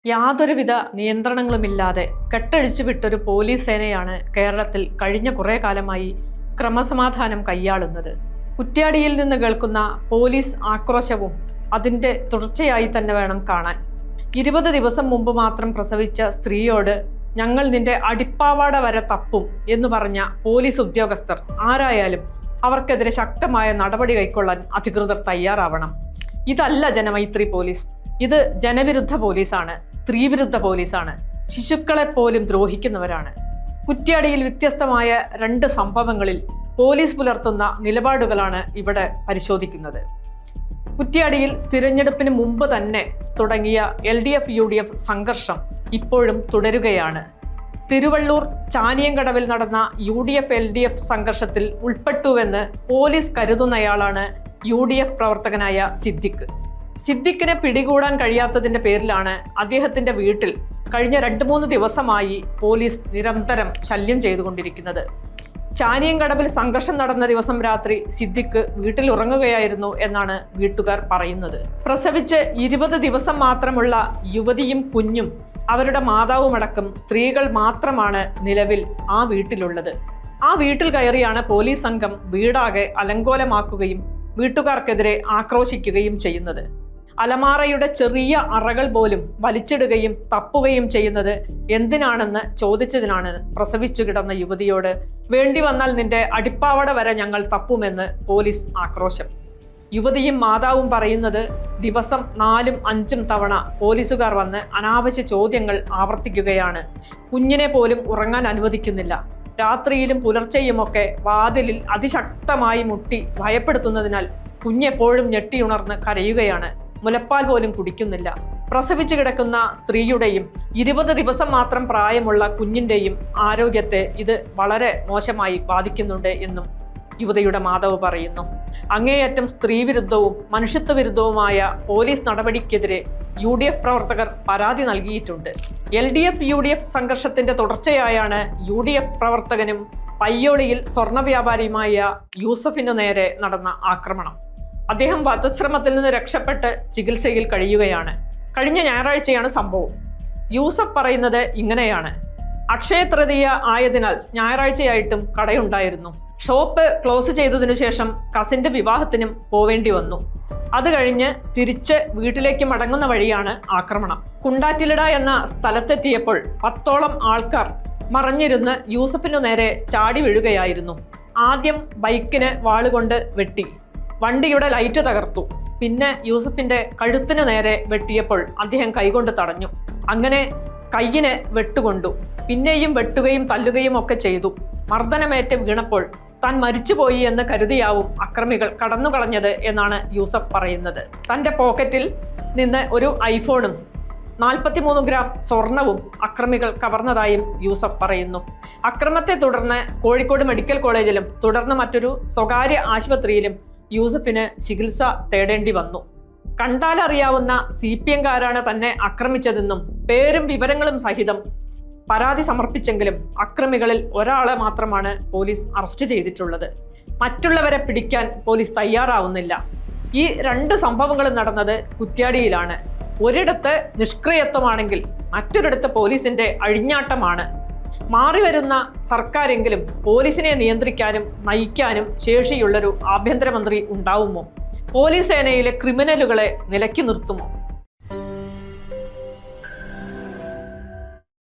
യാതൊരുവിധ നിയന്ത്രണങ്ങളുമില്ലാതെ കെട്ടഴിച്ചു വിട്ടൊരു പോലീസ് സേനയാണ് കേരളത്തിൽ കഴിഞ്ഞ കുറേ കാലമായി ക്രമസമാധാനം കൈയാളുന്നത്. കുറ്റ്യാടിയിൽ നിന്ന് കേൾക്കുന്ന പോലീസ് ആക്രോശവും അതിൻ്റെ തുടർച്ചയായി തന്നെ വേണം കാണാൻ. 20 ദിവസം മുമ്പ് മാത്രം പ്രസവിച്ച സ്ത്രീയോട് ഞങ്ങൾ നിന്റെ അടിപ്പാവാട വരെ തപ്പും എന്ന് പറഞ്ഞ പോലീസ് ഉദ്യോഗസ്ഥർ ആരായാലും അവർക്കെതിരെ ശക്തമായ നടപടി കൈക്കൊള്ളാൻ അധികൃതർ തയ്യാറാവണം. ഇതല്ല ജനമൈത്രി പോലീസ്. ഇത് ജനവിരുദ്ധ പോലീസാണ്, സ്ത്രീവിരുദ്ധ പോലീസാണ്, ശിശുക്കളെ പോലും ദ്രോഹിക്കുന്നവരാണ്. കുറ്റ്യാടിയിൽ വ്യത്യസ്തമായ 2 സംഭവങ്ങളിൽ പോലീസ് പുലർത്തുന്ന നിലപാടുകളാണ് ഇവിടെ പരിശോധിക്കുന്നത്. കുറ്റ്യാടിയിൽ തിരഞ്ഞെടുപ്പിന് മുമ്പ് തന്നെ തുടങ്ങിയ LDF-UDF സംഘർഷം ഇപ്പോഴും തുടരുകയാണ്. തിരുവള്ളൂർ ചാനിയങ്കടവിൽ നടന്ന UDF-LDF സംഘർഷത്തിൽ ഉൾപ്പെട്ടുവെന്ന് പോലീസ് കരുതുന്നയാളാണ് UDF പ്രവർത്തകനായ സിദ്ദിഖിനെ പിടികൂടാൻ കഴിയാത്തതിന്റെ പേരിലാണ് അദ്ദേഹത്തിന്റെ വീട്ടിൽ കഴിഞ്ഞ 2-3 ദിവസമായി പോലീസ് നിരന്തരം ശല്യം ചെയ്തുകൊണ്ടിരിക്കുന്നത്. ചാനിയങ്കടവിൽ സംഘർഷം നടന്ന ദിവസം രാത്രി സിദ്ദിഖ് വീട്ടിൽ ഉറങ്ങുകയായിരുന്നു എന്നാണ് വീട്ടുകാർ പറയുന്നത്. പ്രസവിച്ച് 20 ദിവസം മാത്രമുള്ള യുവതിയും കുഞ്ഞും അവരുടെ മാതാവുമടക്കം സ്ത്രീകൾ മാത്രമാണ് നിലവിൽ ആ വീട്ടിലുള്ളത്. ആ വീട്ടിൽ കയറിയാണ് പോലീസ് സംഘം വീടാകെ അലങ്കോലമാക്കുകയും വീട്ടുകാർക്കെതിരെ ആക്രോശിക്കുകയും ചെയ്യുന്നത്. അലമാറയുടെ ചെറിയ അറകൾ പോലും വലിച്ചിടുകയും തപ്പുകയും ചെയ്യുന്നത് എന്തിനാണെന്ന് ചോദിച്ചതിനാണ് പ്രസവിച്ചു കിടന്ന യുവതിയോട് വേണ്ടി വന്നാൽ നിന്റെ അടിപ്പാവട വരെ ഞങ്ങൾ തപ്പുമെന്ന് പോലീസ് ആക്രോശം. യുവതിയും മാതാവും പറയുന്നത് ദിവസം 4-5 തവണ പോലീസുകാർ വന്ന് അനാവശ്യ ചോദ്യങ്ങൾ ആവർത്തിക്കുകയാണ്. കുഞ്ഞിനെ പോലും ഉറങ്ങാൻ അനുവദിക്കുന്നില്ല. രാത്രിയിലും പുലർച്ചെയുമൊക്കെ വാതിലിൽ അതിശക്തമായി മുട്ടി ഭയപ്പെടുത്തുന്നതിനാൽ കുഞ്ഞെപ്പോഴും ഞെട്ടിയുണർന്ന് കരയുകയാണ്. മുലപ്പാൽ പോലും കുടിക്കുന്നില്ല. പ്രസവിച്ചു കിടക്കുന്ന സ്ത്രീയുടെയും 20 ദിവസം മാത്രം പ്രായമുള്ള കുഞ്ഞിൻ്റെയും ആരോഗ്യത്തെ ഇത് വളരെ മോശമായി ബാധിക്കുന്നുണ്ട് എന്നും യുവതിയുടെ മാതാവ് പറയുന്നു. അങ്ങേയറ്റം സ്ത്രീവിരുദ്ധവും മനുഷ്യത്വ വിരുദ്ധവുമായ പോലീസ് നടപടിക്കെതിരെ UDF പ്രവർത്തകർ പരാതി നൽകിയിട്ടുണ്ട്. LDF-UDF സംഘർഷത്തിന്റെ തുടർച്ചയായാണ് UDF പ്രവർത്തകനും പയ്യോളിയിൽ സ്വർണ്ണ വ്യാപാരിയുമായ യൂസഫിനു നേരെ നടന്ന ആക്രമണം. അദ്ദേഹം വധശ്രമത്തിൽ നിന്ന് രക്ഷപ്പെട്ട് ചികിത്സയിൽ കഴിയുകയാണ്. കഴിഞ്ഞ ഞായറാഴ്ചയാണ് സംഭവം. യൂസഫ് പറയുന്നത് ഇങ്ങനെയാണ്: അക്ഷയ തൃതീയ ആയതിനാൽ ഞായറാഴ്ചയായിട്ടും കടയുണ്ടായിരുന്നു. ഷോപ്പ് ക്ലോസ് ചെയ്തതിനു ശേഷം കസിന്റെ വിവാഹത്തിനും പോവേണ്ടി വന്നു. അത് കഴിഞ്ഞ് തിരിച്ച് വീട്ടിലേക്ക് മടങ്ങുന്ന വഴിയാണ് ആക്രമണം. കുണ്ടാറ്റിലിട എന്ന സ്ഥലത്തെത്തിയപ്പോൾ 10ഓളം ആൾക്കാർ മറഞ്ഞിരുന്ന് യൂസഫിനു നേരെ ചാടി വീഴുകയായിരുന്നു. ആദ്യം ബൈക്കിന് വാളുകൊണ്ട് വെട്ടി, വണ്ടിയുടെ ലൈറ്റ് തകർത്തു. പിന്നെ യൂസഫിന്റെ കഴുത്തിന് നേരെ വെട്ടിയപ്പോൾ അദ്ദേഹം കൈകൊണ്ട് തടഞ്ഞു. അങ്ങനെ കയ്യിന് വെട്ടുകൊണ്ടു. പിന്നെയും വെട്ടുകയും തല്ലുകയും ഒക്കെ ചെയ്തു. മർദ്ദനമേറ്റ് വീണപ്പോൾ താൻ മരിച്ചുപോയി എന്ന് കരുതിയാവും അക്രമികൾ കടന്നുകളഞ്ഞത് എന്നാണ് യൂസഫ് പറയുന്നത്. തൻ്റെ പോക്കറ്റിൽ നിന്ന് ഒരു ഐഫോണും 43 ഗ്രാം സ്വർണവും അക്രമികൾ കവർന്നതായും യൂസഫ് പറയുന്നു. അക്രമത്തെ തുടർന്ന് കോഴിക്കോട് മെഡിക്കൽ കോളേജിലും തുടർന്ന് മറ്റൊരു സ്വകാര്യ ആശുപത്രിയിലും യൂസഫിന് ചികിത്സ തേടേണ്ടി വന്നു. കണ്ടാലറിയാവുന്ന CPM-കാരാണ് തന്നെ ആക്രമിച്ചതെന്നും പേരും വിവരങ്ങളും സഹിതം പരാതി സമർപ്പിച്ചെങ്കിലും അക്രമികളിൽ ഒരാളെ മാത്രമാണ് പോലീസ് അറസ്റ്റ് ചെയ്തിട്ടുള്ളത്. മറ്റുള്ളവരെ പിടിക്കാൻ പോലീസ് തയ്യാറാവുന്നില്ല. ഈ 2 സംഭവങ്ങളും നടന്നത് കുറ്റ്യാടിയിലാണ്. ഒരിടത്ത് നിഷ്ക്രിയത്വമാണെങ്കിൽ മറ്റൊരിടത്ത് പോലീസിന്റെ അഴിഞ്ഞാട്ടമാണ്. മാറിവരുന്ന സർക്കാരെങ്കിലും പോലീസിനെ നിയന്ത്രിക്കാനും നയിക്കാനും ശേഷിയുള്ളൊരു ആഭ്യന്തരമന്ത്രി ഉണ്ടാവുമോ? പോലീസ് സേനയിലെ ക്രിമിനലുകളെ നിലയ്ക്ക് നിർത്തുമോ?